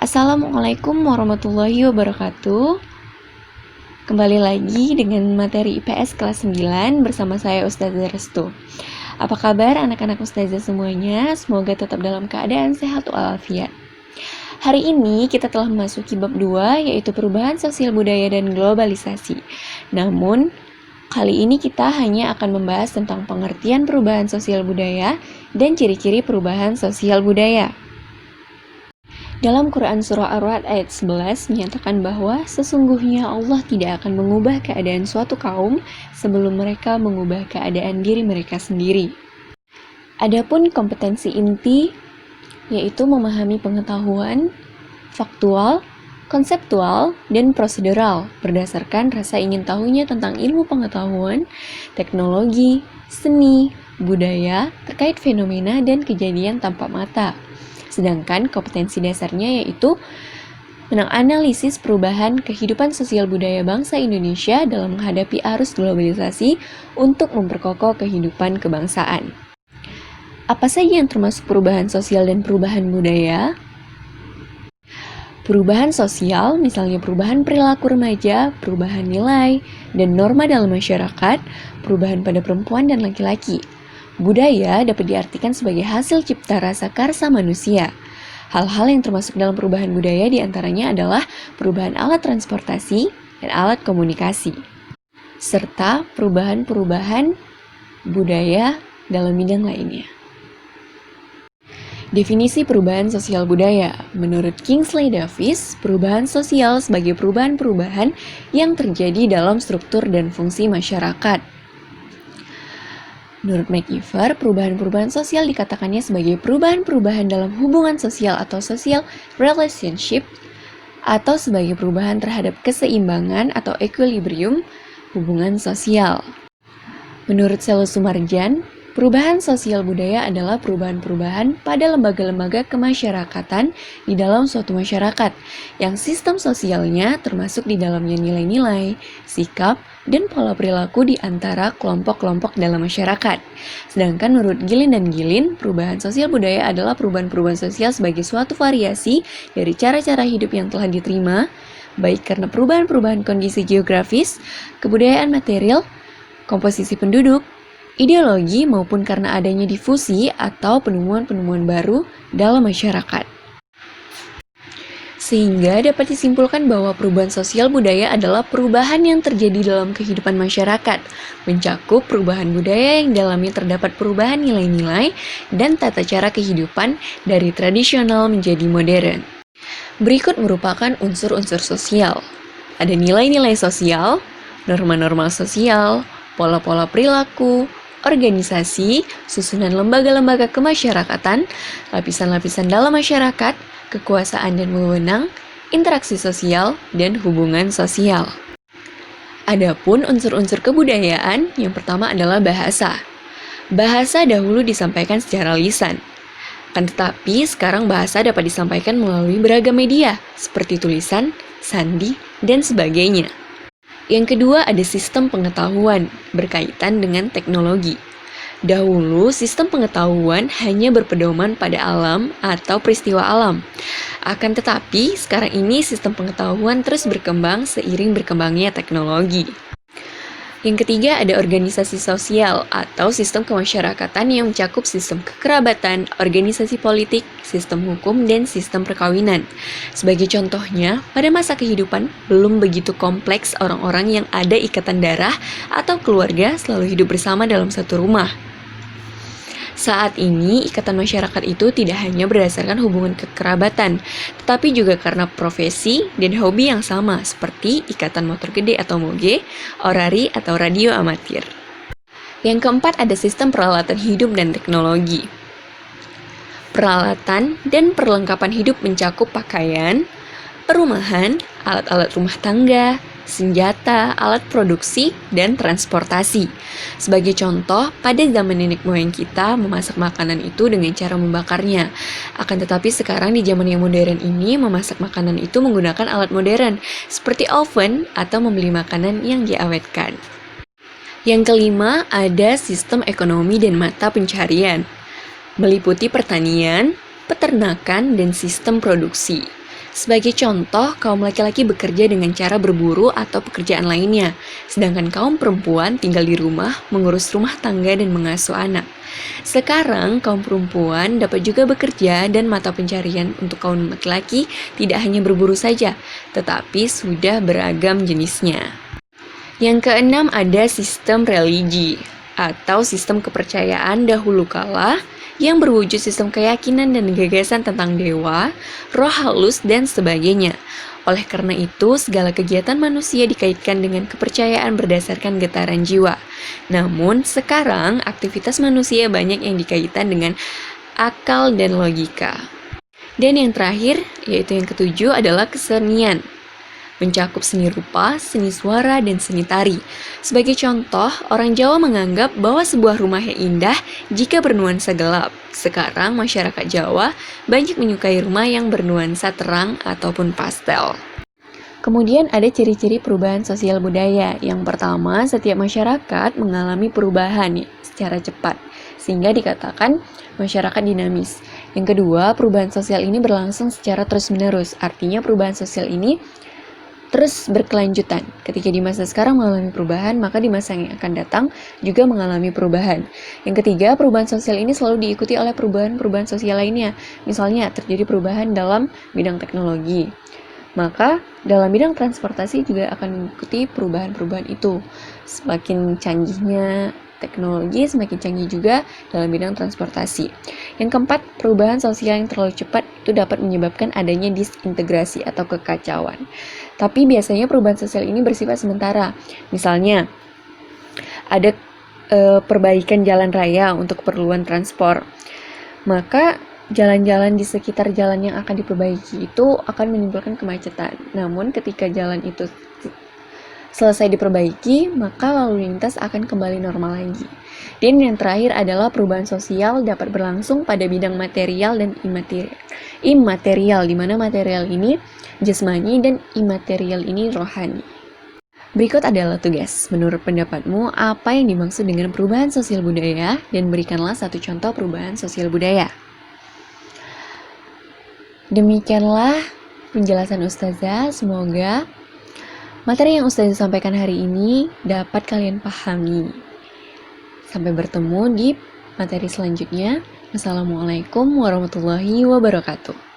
Assalamualaikum warahmatullahi wabarakatuh. Kembali lagi dengan materi IPS kelas 9 bersama saya Ustazah Restu. Apa kabar anak-anak Ustazah semuanya? Semoga tetap dalam keadaan sehat walafiat. Hari ini kita telah memasuki bab 2, yaitu perubahan sosial budaya dan globalisasi. Namun, kali ini kita hanya akan membahas tentang pengertian perubahan sosial budaya dan ciri-ciri perubahan sosial budaya. Dalam Quran Surah Ar-Ra'd ayat 11 menyatakan bahwa sesungguhnya Allah tidak akan mengubah keadaan suatu kaum sebelum mereka mengubah keadaan diri mereka sendiri. Adapun kompetensi inti yaitu memahami pengetahuan, faktual, konseptual, dan prosedural berdasarkan rasa ingin tahunya tentang ilmu pengetahuan, teknologi, seni, budaya, terkait fenomena dan kejadian tanpa mata. Sedangkan kompetensi dasarnya yaitu menganalisis perubahan kehidupan sosial budaya bangsa Indonesia dalam menghadapi arus globalisasi untuk memperkokoh kehidupan kebangsaan. Apa saja yang termasuk perubahan sosial dan perubahan budaya? Perubahan sosial, misalnya perubahan perilaku remaja, perubahan nilai dan norma dalam masyarakat, perubahan pada perempuan dan laki-laki. Budaya dapat diartikan sebagai hasil cipta rasa karsa manusia. Hal-hal yang termasuk dalam perubahan budaya diantaranya adalah perubahan alat transportasi dan alat komunikasi, serta perubahan-perubahan budaya dalam bidang lainnya. Definisi perubahan sosial budaya. Menurut Kingsley Davis, perubahan sosial sebagai perubahan-perubahan yang terjadi dalam struktur dan fungsi masyarakat. Menurut McIver, perubahan-perubahan sosial dikatakannya sebagai perubahan-perubahan dalam hubungan sosial atau social relationship, atau sebagai perubahan terhadap keseimbangan atau equilibrium hubungan sosial. Menurut Selo Sumarjan, perubahan sosial budaya adalah perubahan-perubahan pada lembaga-lembaga kemasyarakatan di dalam suatu masyarakat, yang sistem sosialnya termasuk di dalamnya nilai-nilai, sikap, dan pola perilaku di antara kelompok-kelompok dalam masyarakat. Sedangkan menurut Gilin dan Gilin, perubahan sosial budaya adalah perubahan-perubahan sosial sebagai suatu variasi dari cara-cara hidup yang telah diterima, baik karena perubahan-perubahan kondisi geografis, kebudayaan material, komposisi penduduk, ideologi, maupun karena adanya difusi atau penemuan-penemuan baru dalam masyarakat. Sehingga dapat disimpulkan bahwa perubahan sosial budaya adalah perubahan yang terjadi dalam kehidupan masyarakat, mencakup perubahan budaya yang dalamnya terdapat perubahan nilai-nilai dan tata cara kehidupan dari tradisional menjadi modern. Berikut merupakan unsur-unsur sosial. Ada nilai-nilai sosial, norma-norma sosial, pola-pola perilaku, organisasi, susunan lembaga-lembaga kemasyarakatan, lapisan-lapisan dalam masyarakat, kekuasaan dan wewenang, interaksi sosial, dan hubungan sosial. Adapun unsur-unsur kebudayaan, yang pertama adalah bahasa. Bahasa dahulu disampaikan secara lisan, tetapi sekarang bahasa dapat disampaikan melalui beragam media, seperti tulisan, sandi, dan sebagainya. Yang kedua ada sistem pengetahuan, berkaitan dengan teknologi. Dahulu, sistem pengetahuan hanya berpedoman pada alam atau peristiwa alam. Akan tetapi, sekarang ini sistem pengetahuan terus berkembang seiring berkembangnya teknologi. Yang ketiga ada organisasi sosial atau sistem kemasyarakatan yang mencakup sistem kekerabatan, organisasi politik, sistem hukum, dan sistem perkawinan. Sebagai contohnya, pada masa kehidupan belum begitu kompleks orang-orang yang ada ikatan darah atau keluarga selalu hidup bersama dalam satu rumah. Saat ini, ikatan masyarakat itu tidak hanya berdasarkan hubungan kekerabatan, tetapi juga karena profesi dan hobi yang sama, seperti ikatan motor gede atau moge, orari atau radio amatir. Yang keempat ada sistem peralatan hidup dan teknologi. Peralatan dan perlengkapan hidup mencakup pakaian, perumahan, alat-alat rumah tangga, senjata, alat produksi, dan transportasi. Sebagai contoh, pada zaman nenek moyang kita memasak makanan itu dengan cara membakarnya. Akan tetapi sekarang di zaman yang modern ini memasak makanan itu menggunakan alat modern seperti oven atau membeli makanan yang diawetkan. Yang kelima ada sistem ekonomi dan mata pencarian, meliputi pertanian, peternakan, dan sistem produksi. Sebagai contoh, kaum laki-laki bekerja dengan cara berburu atau pekerjaan lainnya, sedangkan kaum perempuan tinggal di rumah, mengurus rumah tangga dan mengasuh anak. Sekarang, kaum perempuan dapat juga bekerja dan mata pencarian untuk kaum laki-laki tidak hanya berburu saja, tetapi sudah beragam jenisnya. Yang keenam ada sistem religi atau sistem kepercayaan dahulu kala yang berwujud sistem keyakinan dan gagasan tentang dewa, roh halus, dan sebagainya. Oleh karena itu, segala kegiatan manusia dikaitkan dengan kepercayaan berdasarkan getaran jiwa. Namun, sekarang aktivitas manusia banyak yang dikaitkan dengan akal dan logika. Dan yang terakhir, yaitu yang ketujuh adalah kesenian. Mencakup seni rupa, seni suara, dan seni tari. Sebagai contoh, orang Jawa menganggap bahwa sebuah rumah yang indah jika bernuansa gelap. Sekarang, masyarakat Jawa banyak menyukai rumah yang bernuansa terang ataupun pastel. Kemudian ada ciri-ciri perubahan sosial budaya. Yang pertama, setiap masyarakat mengalami perubahan secara cepat, sehingga dikatakan masyarakat dinamis. Yang kedua, perubahan sosial ini berlangsung secara terus-menerus. Artinya perubahan sosial ini terus berkelanjutan. Ketika di masa sekarang mengalami perubahan, maka di masa yang akan datang juga mengalami perubahan. Yang ketiga, perubahan sosial ini selalu diikuti oleh perubahan-perubahan sosial lainnya. Misalnya, terjadi perubahan dalam bidang teknologi. Maka, dalam bidang transportasi juga akan mengikuti perubahan-perubahan itu. Semakin canggihnya teknologi, semakin canggih juga dalam bidang transportasi. Yang keempat, perubahan sosial yang terlalu cepat itu dapat menyebabkan adanya disintegrasi atau kekacauan. Tapi biasanya perubahan sosial ini bersifat sementara. Misalnya, ada perbaikan jalan raya untuk keperluan transport. Maka jalan-jalan di sekitar jalan yang akan diperbaiki itu akan menimbulkan kemacetan. Namun ketika jalan itu selesai diperbaiki, maka lalu lintas akan kembali normal lagi. Dan yang terakhir adalah perubahan sosial dapat berlangsung pada bidang material dan imaterial, di mana material ini jasmani dan imaterial ini rohani. Berikut adalah tugas. Menurut pendapatmu, apa yang dimaksud dengan perubahan sosial budaya? Dan berikanlah satu contoh perubahan sosial budaya. Demikianlah penjelasan Ustazah. Semoga materi yang Ustazah sampaikan hari ini dapat kalian pahami. Sampai bertemu di materi selanjutnya. Wassalamualaikum warahmatullahi wabarakatuh.